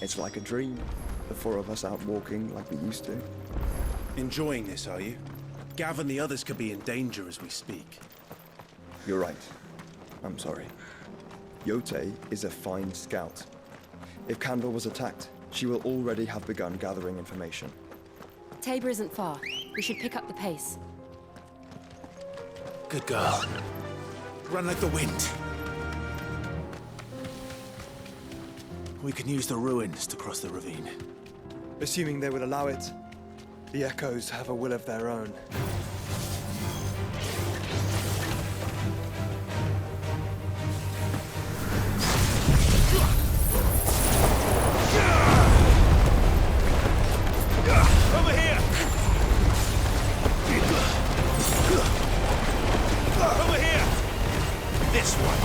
It's like a dream. The four of us out walking like we used to. Enjoying this, are you? Gav and the others could be in danger as we speak. You're right. I'm sorry. Yote is a fine scout. If Kanver was attacked, she will already have begun gathering information. Tabor isn't far. We should pick up the pace. Good girl. Run like the wind. We can use the ruins to cross the ravine. Assuming they would allow it, the Echoes have a will of their own. Over here! Over here! This one!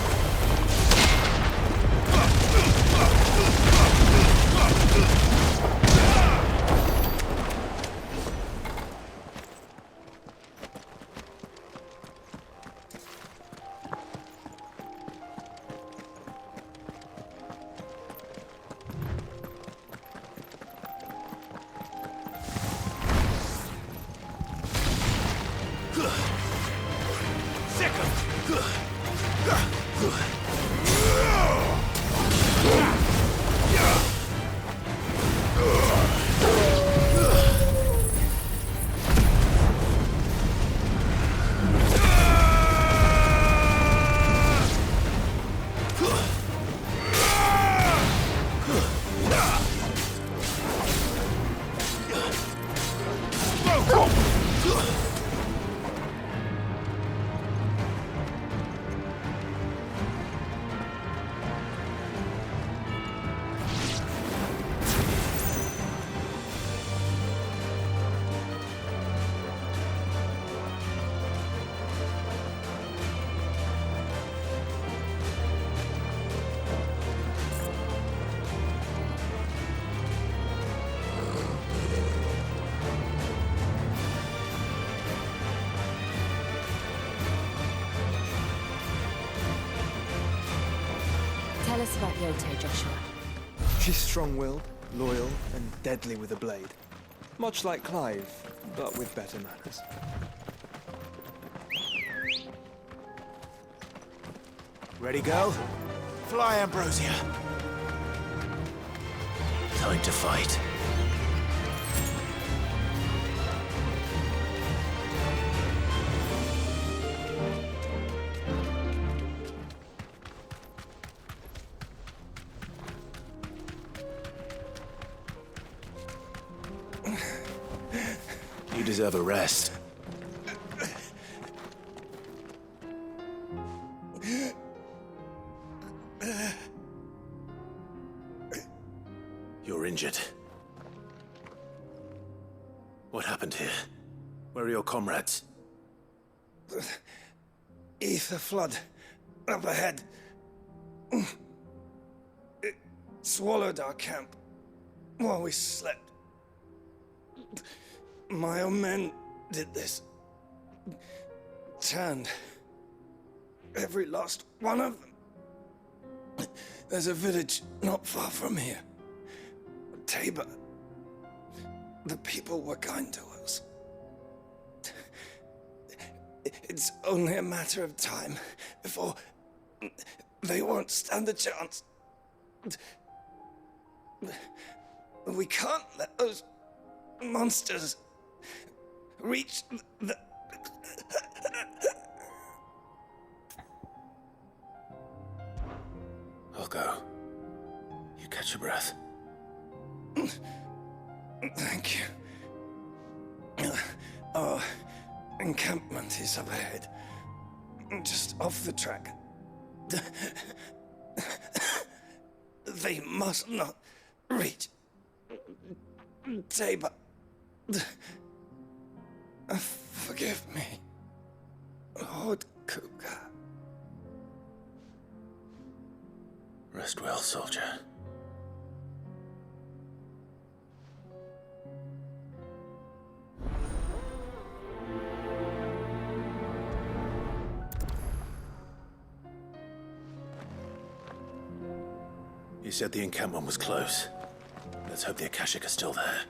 Tell us about Yote, Joshua. She's strong-willed, loyal, and deadly with a blade. Much like Clive, but with better manners. Ready, girl? Fly, Ambrosia. Time to fight. You deserve a rest. You're injured. What happened here? Where are your comrades? Ether flood. Up ahead. It swallowed our camp while we slept. My own men did this. Turned. Every last one of them. There's a village not far from here. Tabor. The people were kind to us. It's only a matter of time before they won't stand a chance. We can't let those monsters reach the... I'll go. You catch your breath. Thank you. Our encampment is up ahead. Just off the track. They must not reach Tabor. Forgive me, Lord Kuka. Rest well, soldier. You said the encampment was close. Let's hope the Akashic are still there.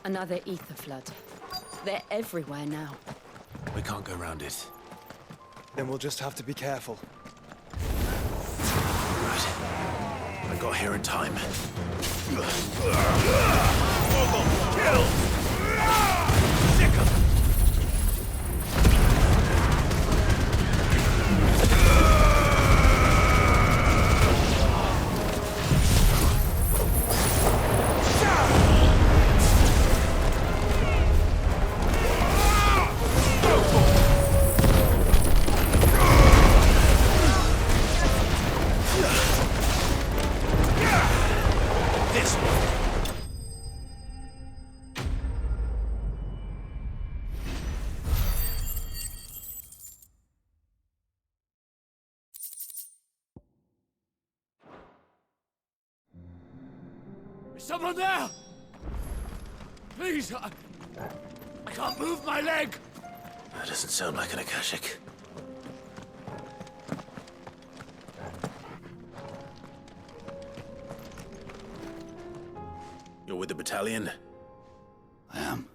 Another ether flood. They're everywhere now. We can't go around it. Then we'll just have to be careful. Right. I got here in time. Kill! Sick of Someone there! Please, I can't move my leg! That doesn't sound like an Akashic. You're with the battalion? I am.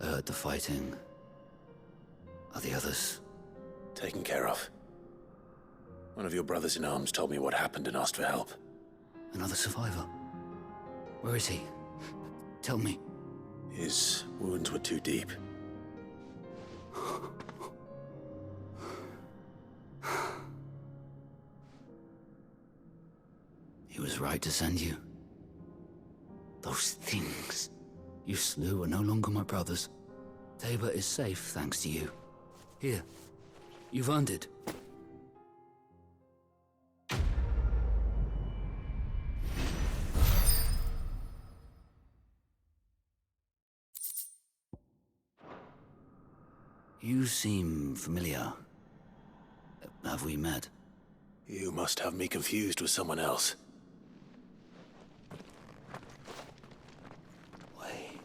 I heard the fighting. Are the others? Taken care of. One of your brothers in arms told me what happened and asked for help. Another survivor? Where is he? Tell me. His wounds were too deep. He was right to send you. Those things you slew are no longer my brothers. Tabor is safe thanks to you. Here, you've earned it. You seem familiar. Have we met? You must have me confused with someone else. Wait.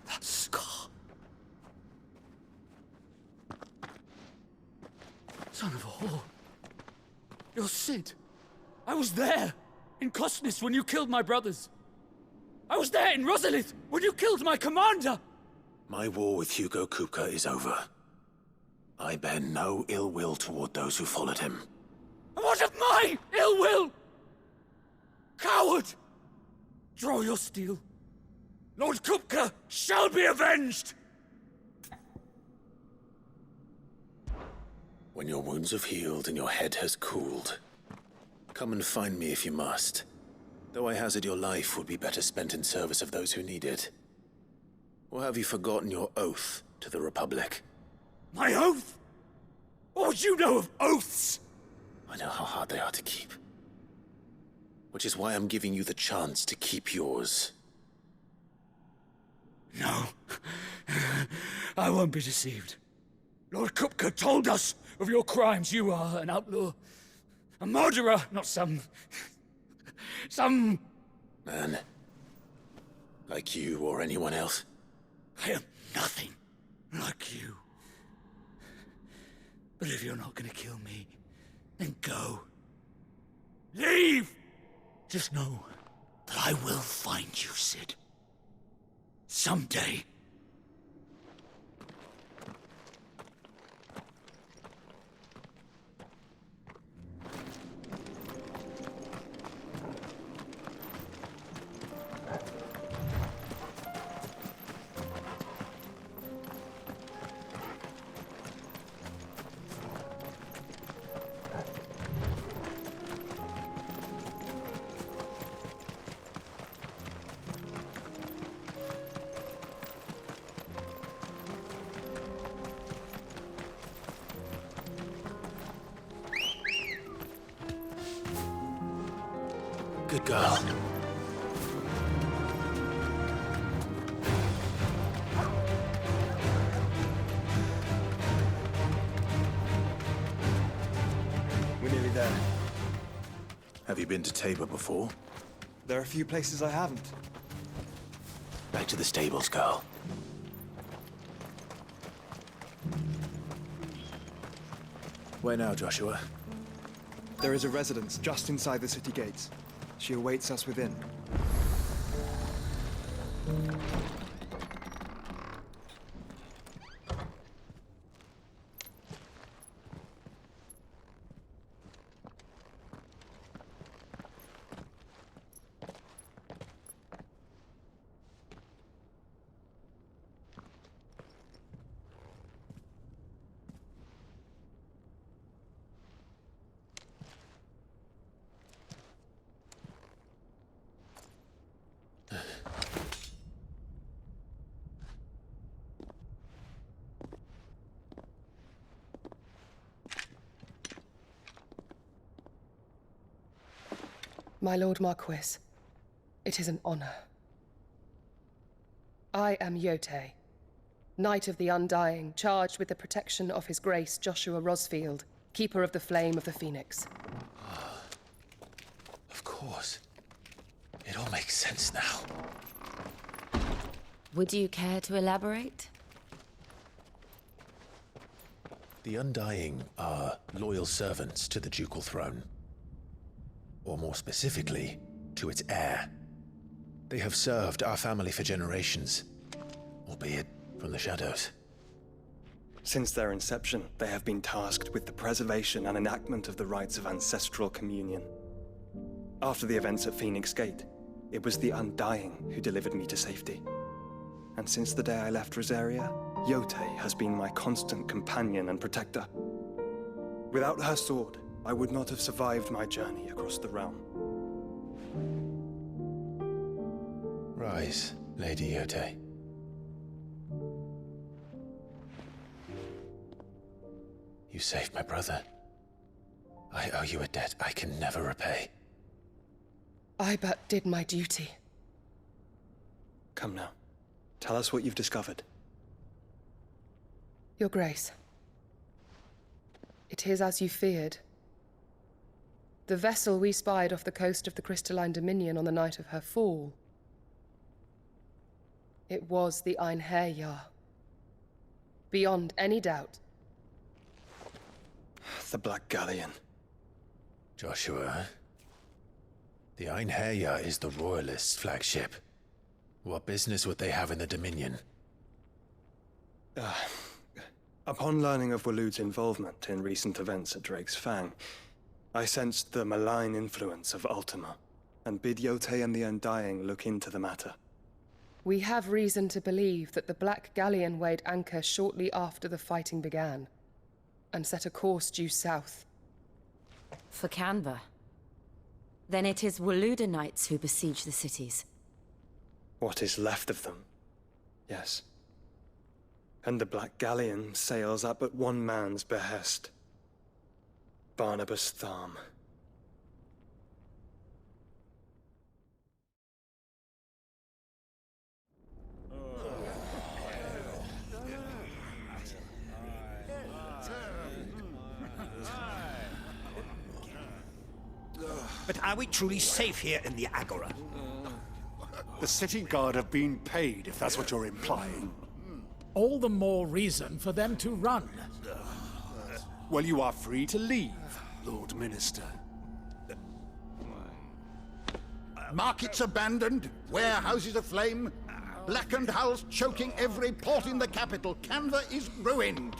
That scar. Son of a whore. You're Sid. I was there, in Cosnis, when you killed my brothers. I was there in Rosalith, when you killed my commander! My war with Hugo Kupka is over. I bear no ill will toward those who followed him. And what of my ill will? Coward! Draw your steel. Lord Kupka shall be avenged! When your wounds have healed and your head has cooled, come and find me if you must. Though I hazard your life would be better spent in service of those who need it. Or have you forgotten your oath to the Republic? My oath? What would you know of oaths? I know how hard they are to keep. Which is why I'm giving you the chance to keep yours. No. I won't be deceived. Lord Kupka told us of your crimes. You are an outlaw. A murderer, not some... Man. Like you or anyone else. I am nothing like you. But if you're not gonna kill me, then go. Leave! Just know that I will find you, Sid. Someday. Good girl. We're nearly there. Have you been to Tabor before? There are a few places I haven't. Back to the stables, girl. Where now, Joshua? There is a residence just inside the city gates. She awaits us within. My Lord Marquis, it is an honor. I am Yotei, Knight of the Undying, charged with the protection of His Grace Joshua Rosfield, Keeper of the Flame of the Phoenix. Of course. It all makes sense now. Would you care to elaborate? The Undying are loyal servants to the ducal throne. Or more specifically, to its heir. They have served our family for generations, albeit from the shadows. Since their inception, they have been tasked with the preservation and enactment of the rites of ancestral communion. After the events at Phoenix Gate, it was the Undying who delivered me to safety. And since the day I left Rosaria, Yotei has been my constant companion and protector. Without her sword, I would not have survived my journey across the realm. Rise, Lady Yotei. You saved my brother. I owe you a debt I can never repay. I but did my duty. Come now. Tell us what you've discovered. Your Grace. It is as you feared. The vessel we spied off the coast of the Crystalline Dominion on the night of her fall. It was the Einherjar. Beyond any doubt. The Black Galleon. Joshua, the Einherjar is the Royalists' flagship. What business would they have in the Dominion? Upon learning of Waloed's involvement in recent events at Drake's Fang, I sensed the malign influence of Ultima, and bid Yotei and the Undying look into the matter. We have reason to believe that the Black Galleon weighed anchor shortly after the fighting began, and set a course due south. For Kanver. Then it is Waloed knights who besiege the cities. What is left of them, yes. And the Black Galleon sails at but one man's behest. Barnabas Tharmr. But are we truly safe here in the Agora? The city guard have been paid, if that's what you're implying. All the more reason for them to run. Well, you are free to leave, Lord Minister. Markets abandoned, warehouses aflame, blackened hulls choking every port in the capital. Kanver is ruined.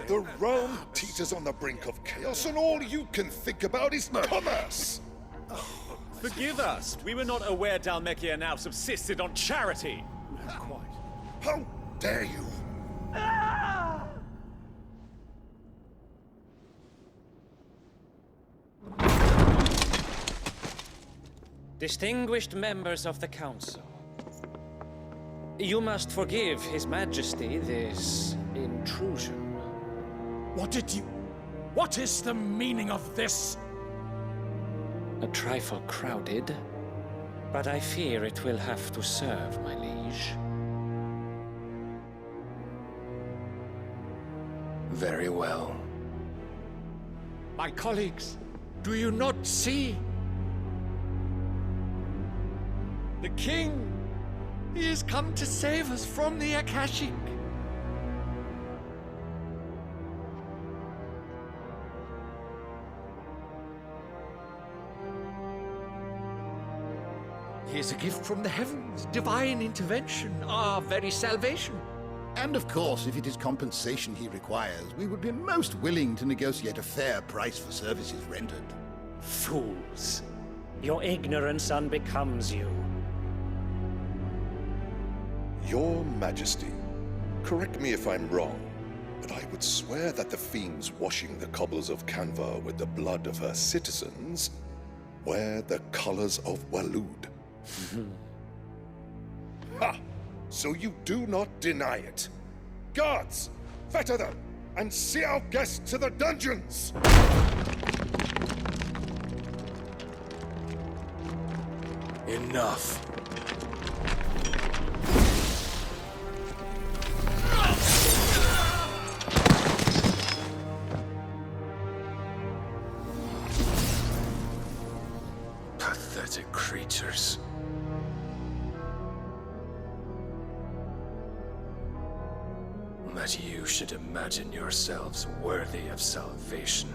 The realm teeters on the brink of chaos, and all you can think about is commerce! Forgive us. We were not aware Dhalmekia now subsisted on charity. How dare you! Distinguished members of the Council, you must forgive His Majesty this intrusion. What is the meaning of this? A trifle crowded, but I fear it will have to serve, my liege. Very well. My colleagues, do you not see? The King! He has come to save us from the Akashic! Here's a gift from the heavens, divine intervention, our very salvation. And of course, if it is compensation he requires, we would be most willing to negotiate a fair price for services rendered. Fools. Your ignorance unbecomes you. Your Majesty, correct me if I'm wrong, but I would swear that the fiends washing the cobbles of Kanver with the blood of her citizens wear the colors of Waloed. Ha! So you do not deny it. Guards, fetter them, and see our guests to the dungeons! Enough. Pathetic creatures. That you should imagine yourselves worthy of salvation.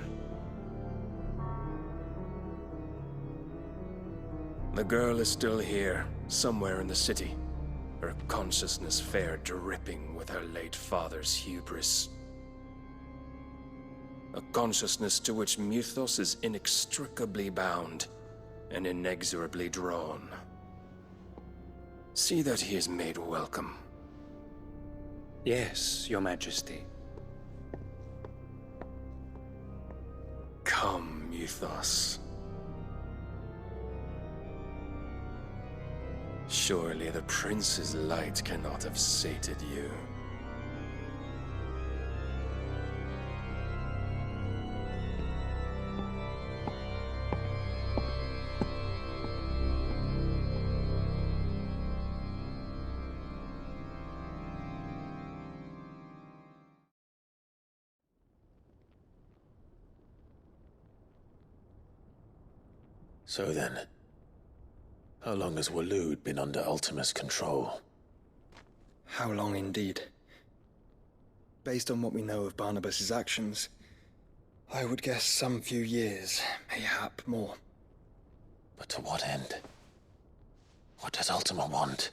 The girl is still here, somewhere in the city. Her consciousness fair dripping with her late father's hubris. A consciousness to which Mythos is inextricably bound and inexorably drawn. See that he is made welcome. Yes, Your Majesty. Come, Mythos. Surely the prince's light cannot have sated you. So then, how long has Waloed been under Ultima's control? How long indeed? Based on what we know of Barnabas's actions, I would guess some few years, mayhap more. But to what end? What does Ultima want?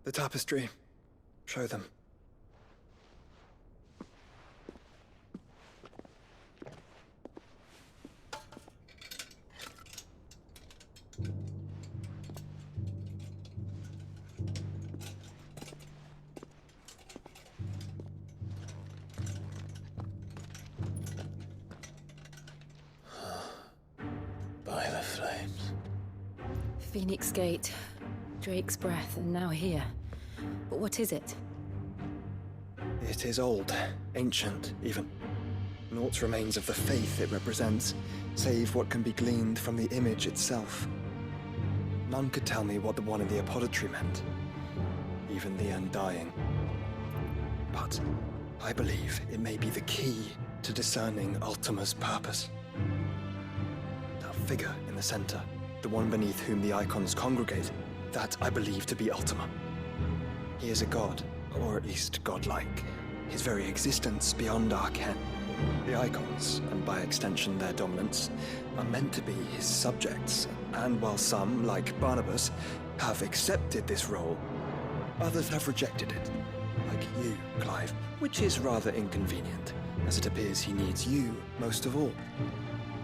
The Tapestry. Show them. By the flames. Phoenix Gate, Drake's Breath, and now here. But what is it? It is old, ancient, even. Naught remains of the faith it represents, save what can be gleaned from the image itself. None could tell me what the one in the apothecary meant, even the Undying. But I believe it may be the key to discerning Ultima's purpose. That figure in the center, the one beneath whom the icons congregate, that I believe to be Ultima. He is a god, or at least godlike, his very existence beyond our ken. The icons, and by extension their dominants, are meant to be his subjects, and while some, like Barnabas, have accepted this role, others have rejected it, like you, Clive, which is rather inconvenient, as it appears he needs you most of all.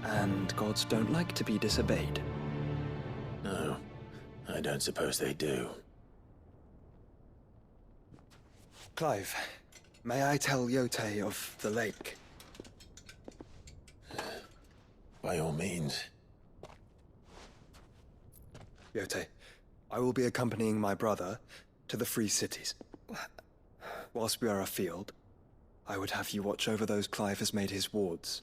And gods don't like to be disobeyed. No, I don't suppose they do. Clive, may I tell Yote of the lake? By all means. Yote, I will be accompanying my brother to the Free Cities. Whilst we are afield, I would have you watch over those Clive has made his wards.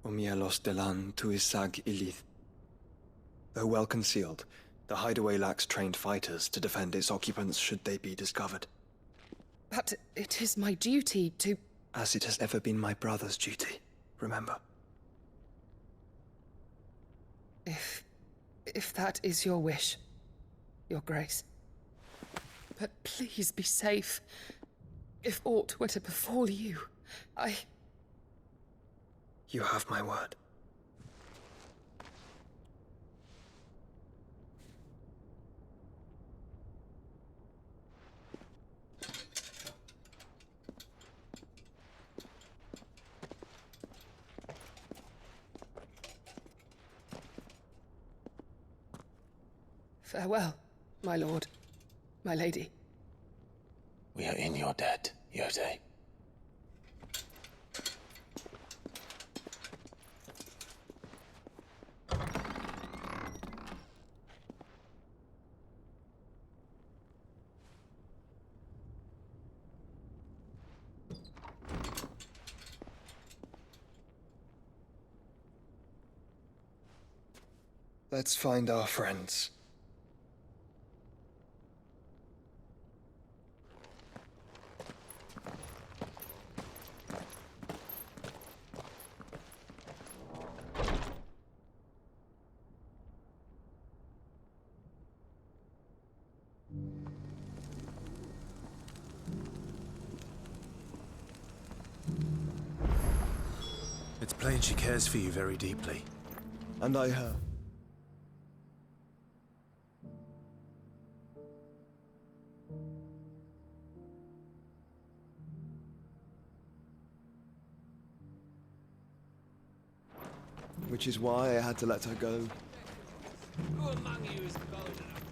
Umielos delan tuisag ilith. Though well concealed, the hideaway lacks trained fighters to defend its occupants should they be discovered. But it is my duty to... As it has ever been my brother's duty, remember. If that is your wish, Your Grace. But please be safe. If aught were to befall you, You have my word. Farewell, my lord, my lady. We are in your debt, Yotei. Let's find our friends. It's plain she cares for you very deeply. And I her. Which is why I had to let her go. Who among you is bold enough?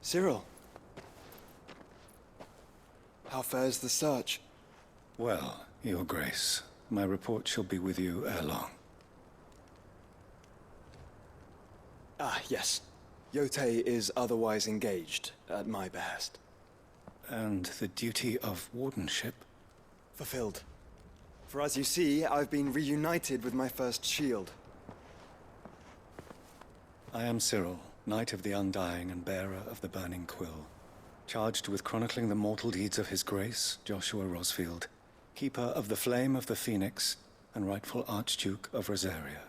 Cyril. How fares the search? Well, Your Grace, my report shall be with you ere long. Ah, yes. Yotei is otherwise engaged, at my behest. And the duty of wardenship? Fulfilled. For as you see, I've been reunited with my first shield. I am Cyril, Knight of the Undying and bearer of the Burning Quill, charged with chronicling the mortal deeds of His Grace, Joshua Rosfield, Keeper of the Flame of the Phoenix, and rightful Archduke of Rosaria.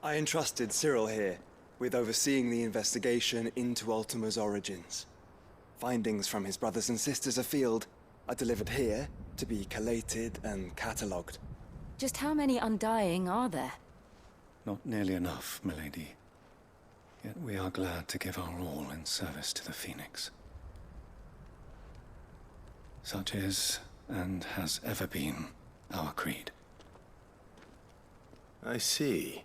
I entrusted Cyril here with overseeing the investigation into Ultima's origins. Findings from his brothers and sisters afield are delivered here to be collated and catalogued. Just how many Undying are there? Not nearly enough, milady. Yet we are glad to give our all in service to the Phoenix. Such is, and has ever been, our creed. I see.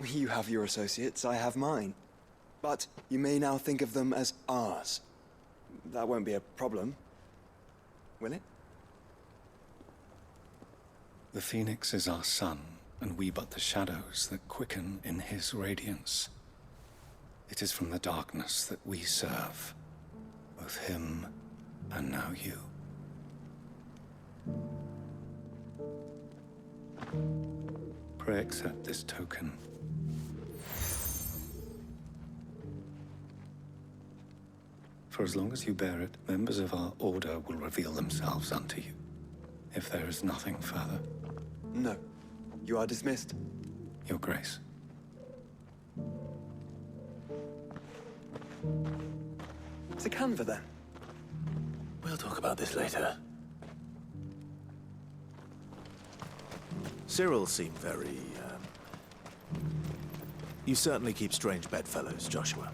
You have your associates, I have mine. But you may now think of them as ours. That won't be a problem, will it? The Phoenix is our sun, and we but the shadows that quicken in his radiance. It is from the darkness that we serve, both him and now you. Pray accept this token. For as long as you bear it, members of our order will reveal themselves unto you. If there is nothing further. No. You are dismissed. Your Grace. To Kanver, then. We'll talk about this later. Cyril seemed very, You certainly keep strange bedfellows, Joshua.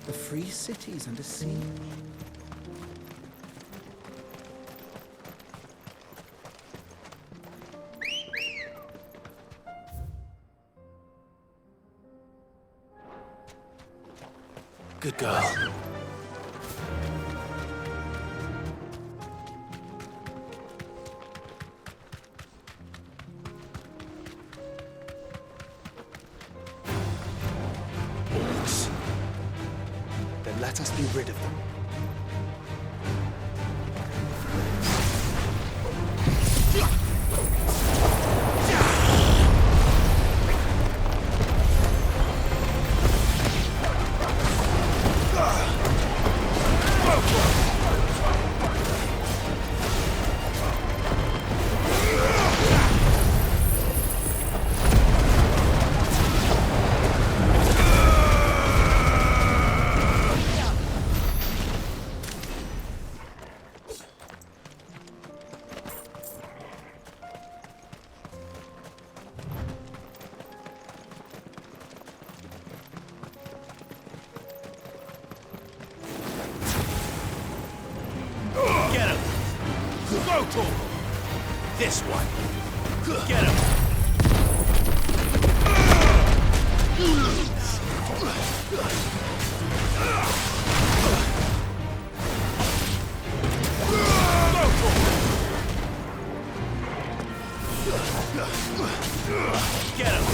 The free cities under siege. Good girl. Then let us be rid of them. Brutal! This one! Get him! Get him!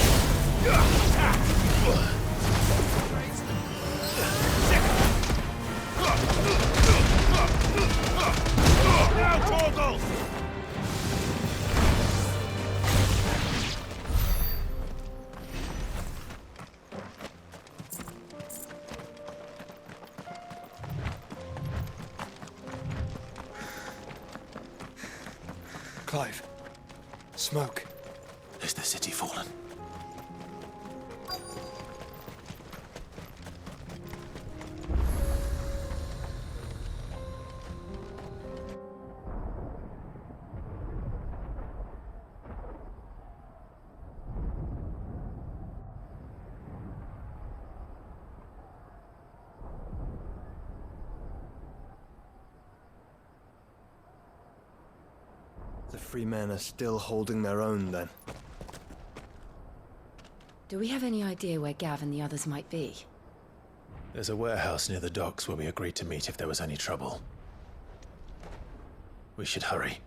Now, Torgal! Clive. Smoke. Is the city fallen? The free men are still holding their own, then. Do we have any idea where Gav and the others might be? There's a warehouse near the docks where we agreed to meet if there was any trouble. We should hurry.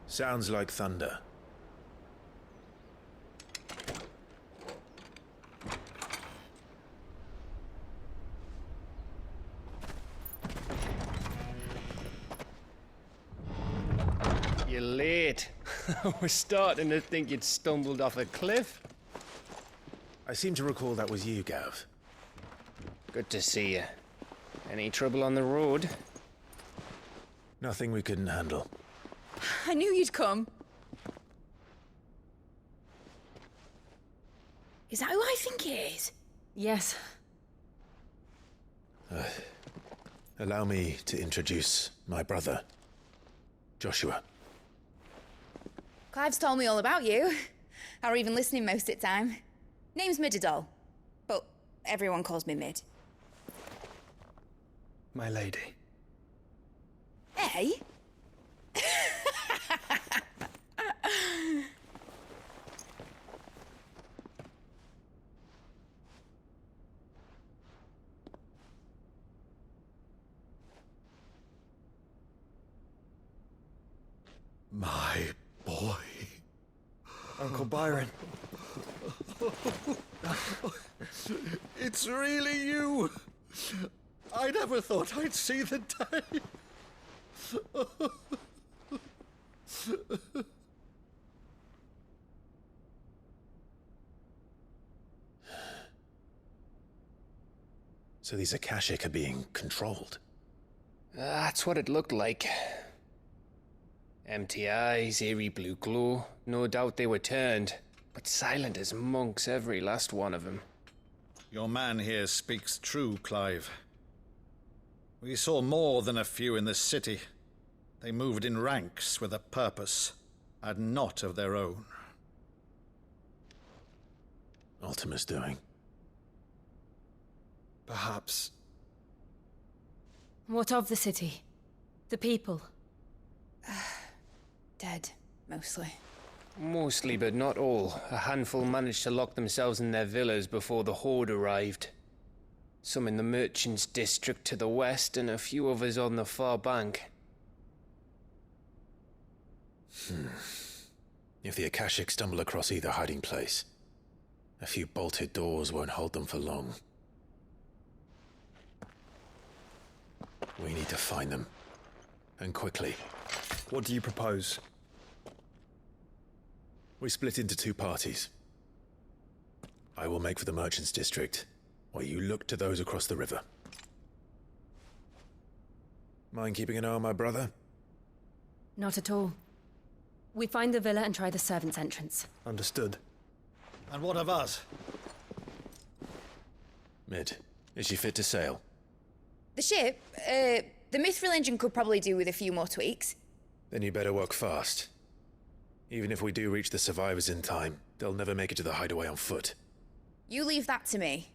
Sounds like thunder. You're late. We're starting to think you'd stumbled off a cliff. I seem to recall that was you, Gav. Good to see you. Any trouble on the road? Nothing we couldn't handle. I knew you'd come. Is that who I think it is? Yes. Allow me to introduce my brother, Joshua. Clive's told me all about you. Or even listening most of the time. Name's Midadol, but everyone calls me Mid. My lady. Eh? My boy. Uncle Byron. It's really you. I never thought I'd see the day. So these Akashic are being controlled? That's what it looked like. Empty eyes, eerie blue glow. No doubt they were turned, but silent as monks, every last one of them. Your man here speaks true, Clive. We saw more than a few in this city. They moved in ranks with a purpose, and not of their own. Ultima's doing. Perhaps. What of the city? The people? Dead, mostly. Mostly, but not all. A handful managed to lock themselves in their villas before the Horde arrived. Some in the Merchants' District to the west, and a few others on the far bank. If the Akashic stumble across either hiding place, a few bolted doors won't hold them for long. We need to find them and quickly. What do you propose? We split into two parties. I will make for the Merchants' District, while you look to those across the river. Mind keeping an eye on my brother? Not at all. We find the villa and try the servants' entrance. Understood. And what of us? Mid, is she fit to sail? The ship, the Mithril engine could probably do with a few more tweaks. Then you better work fast. Even if we do reach the survivors in time, they'll never make it to the hideaway on foot. You leave that to me.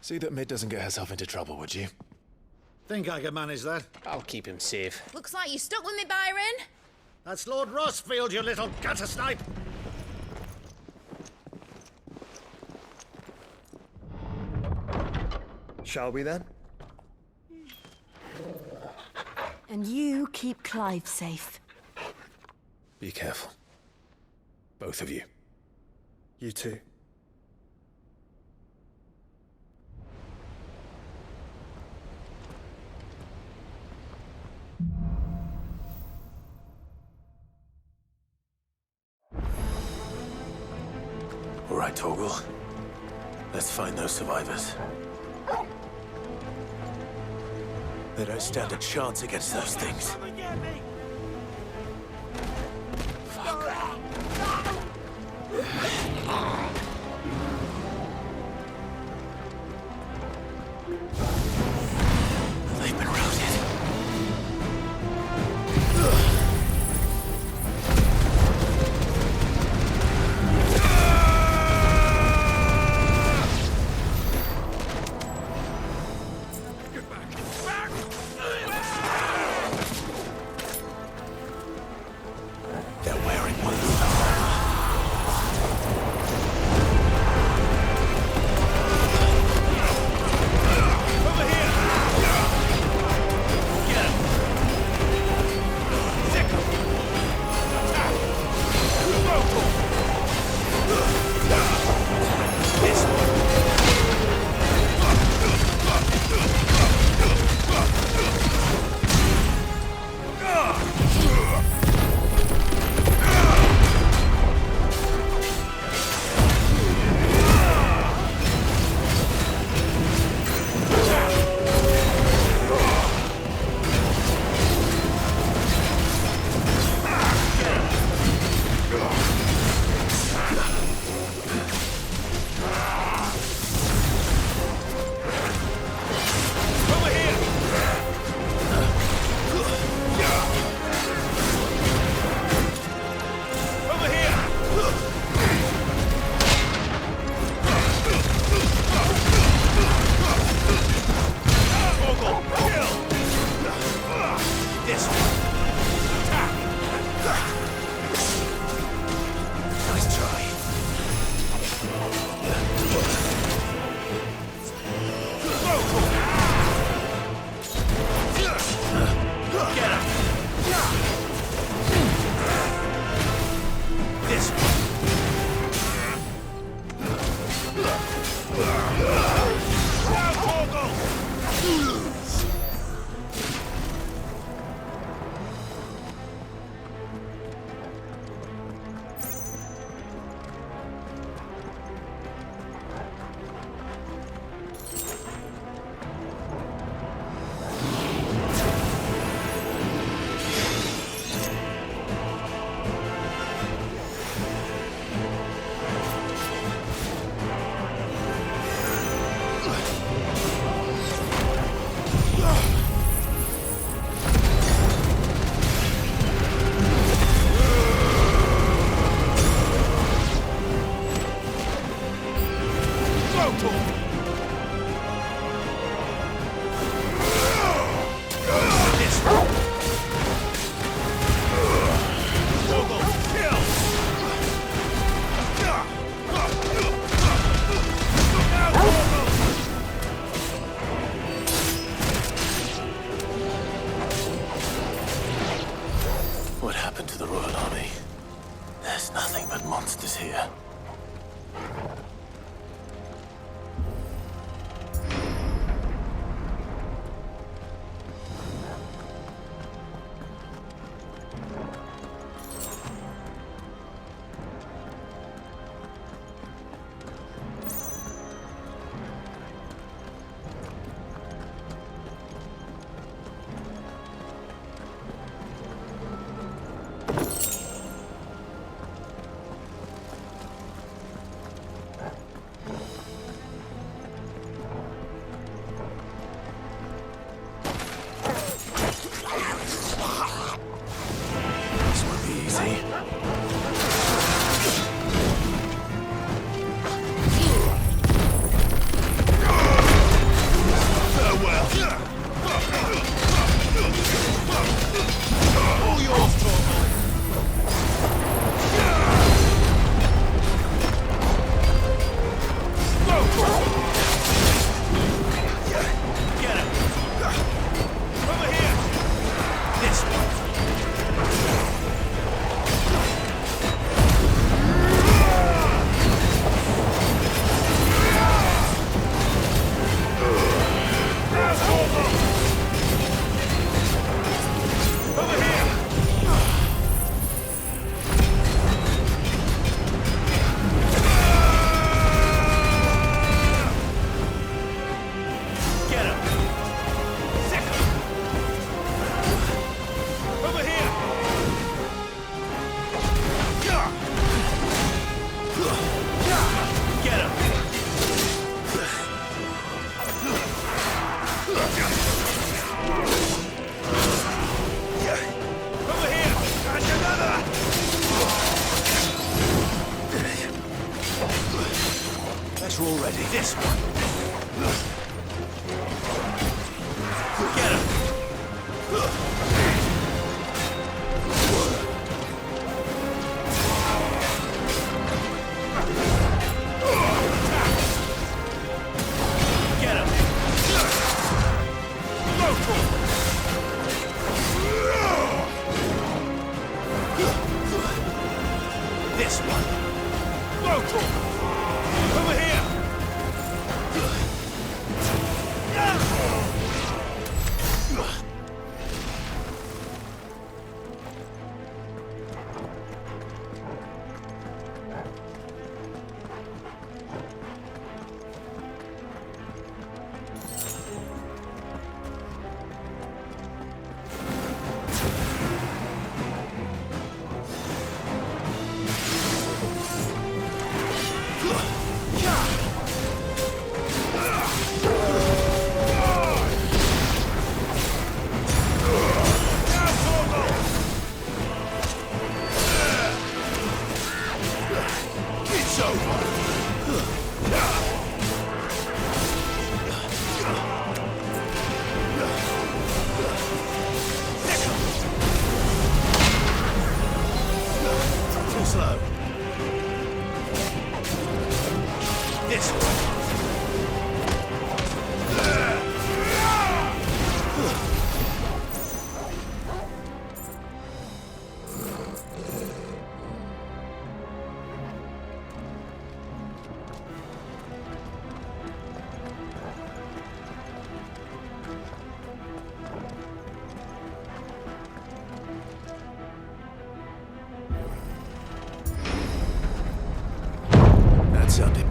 See that Mid doesn't get herself into trouble, would you? Think I can manage that? I'll keep him safe. Looks like you stuck with me, Byron. That's Lord Rossfield, you little gutter snipe! Shall we then? And you keep Clive safe. Be careful. Both of you. You too. All right, Torgal. Let's find those survivors. They don't stand a chance against those things. They've been routed.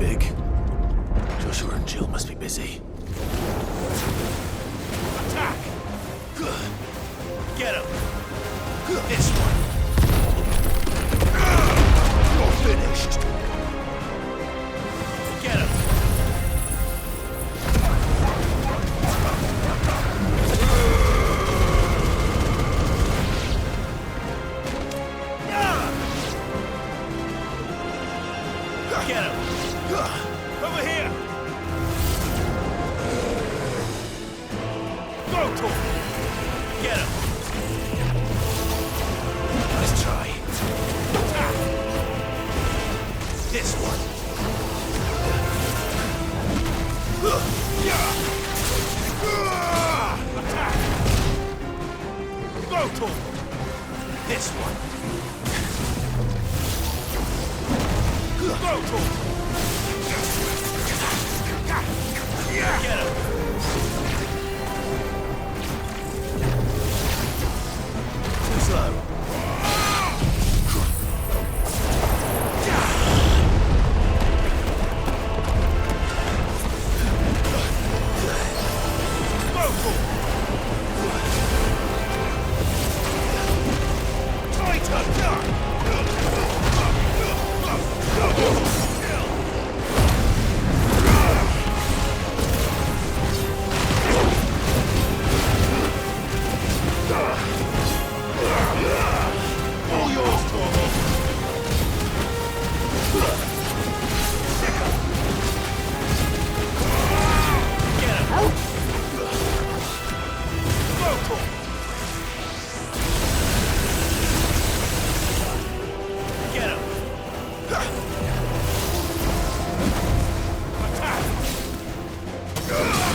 big. Joshua and Jill must be busy. Attack! Get him! This one! You're finished! Get him! Get him! Over here! Go to him! Get him! Let's try. Attack! This one! Attack! Go to him! This one! Go to him! Get him! Too slow. Go to him! Tighter! All yours, Torvald. Get him. Go, Torvald. Get him. Attack.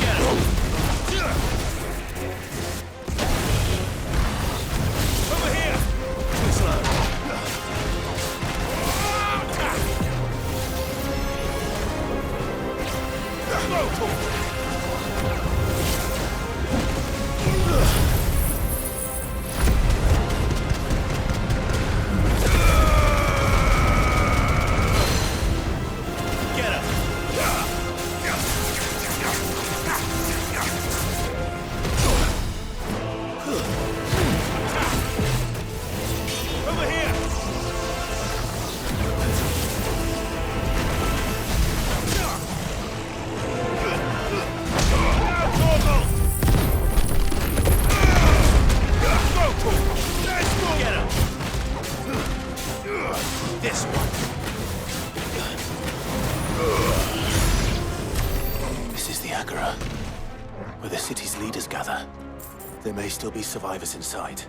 Get him. Over here. Too slow. Attack. Go, Torvald. Get him! Over here! Now, Torvald! Go, Torvald! Get him! This one! This is the Agora, where the city's leaders gather. There may still be survivors inside.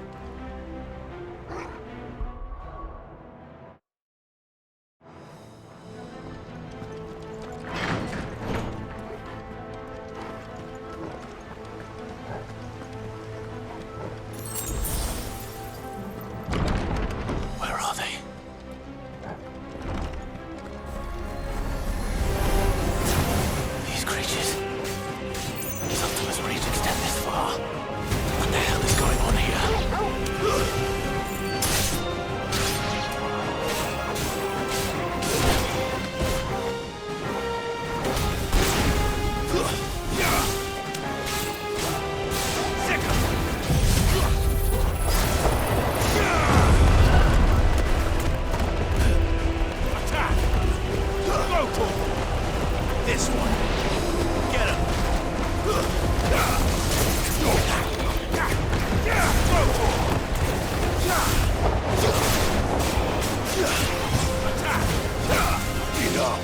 Where are they? These creatures. These Ultima's reach extend this far. What the hell is going on here? Attack! Go, Torvald! This one! Get him! Go, Torvald! Attack! Enough!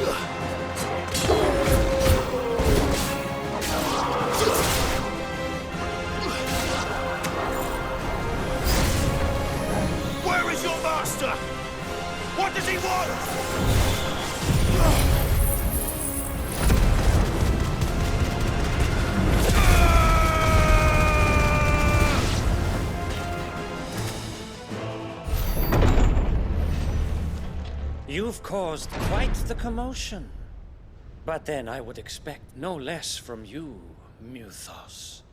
Where is your master? What does he want? You've caused quite the commotion. But then I would expect no less from you, Muthos.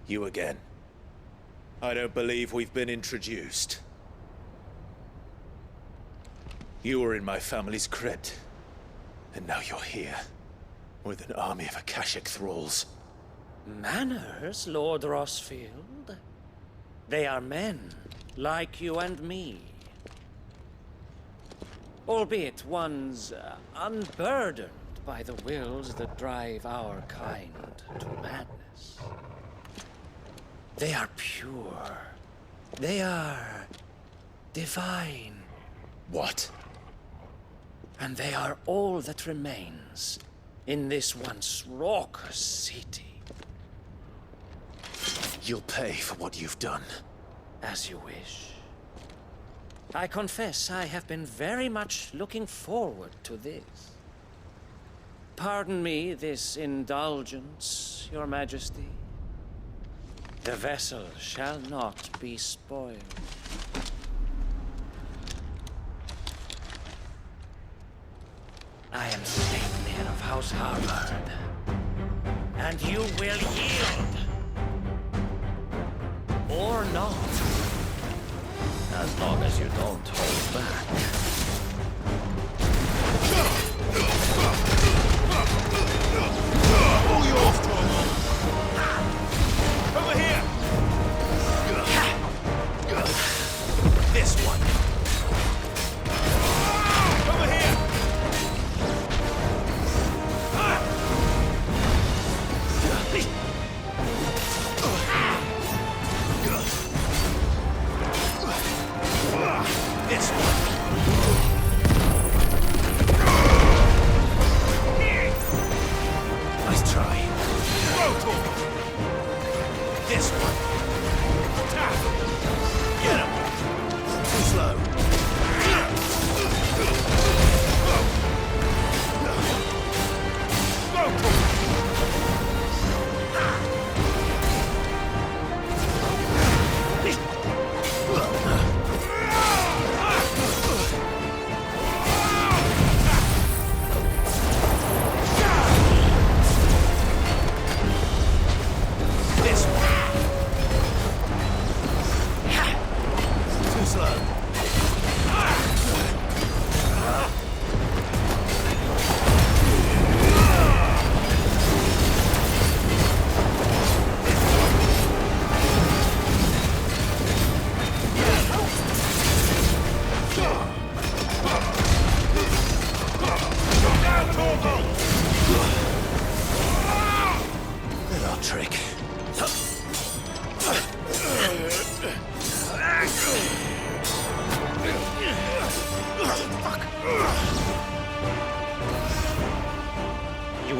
You again. I don't believe we've been introduced. You were in my family's crypt, and now you're here, with an army of Akashic thralls. Manners, Lord Rosfield? They are men, like you and me. Albeit ones unburdened by the wills that drive our kind to madness. They are pure. They are divine. What? And they are all that remains in this once raucous city. You'll pay for what you've done. As you wish. I confess I have been very much looking forward to this. Pardon me this indulgence, Your Majesty. The vessel shall not be spoiled. I am Sleipnir of House Harvard, and you will yield. Or not. As long as you don't hold back. All yours, Tormund! Over here! This one! Over here! This one! Nice try. This one! Get him! Too slow.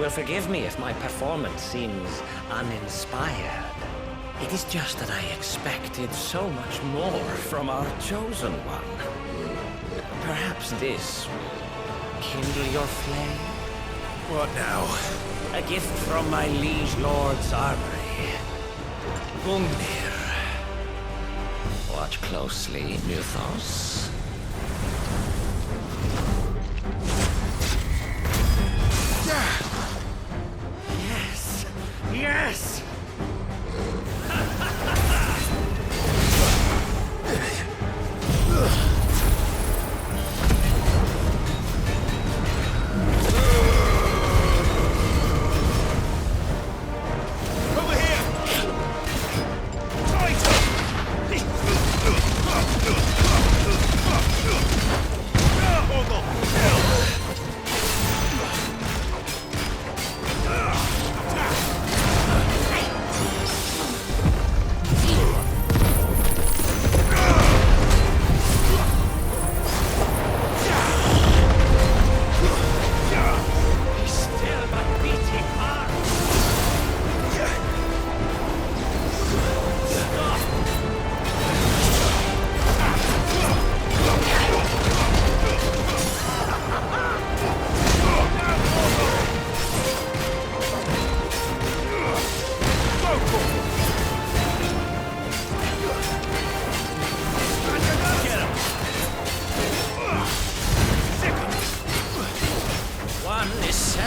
Forgive me if my performance seems uninspired. It is just that I expected so much more from our chosen one. Perhaps this will kindle your flame? What now? A gift from my liege lord's armory. Gungnir. Watch closely, Mythos. Yes! Over here!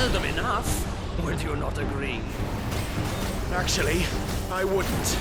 seldom enough. Would you not agree? Actually, I wouldn't.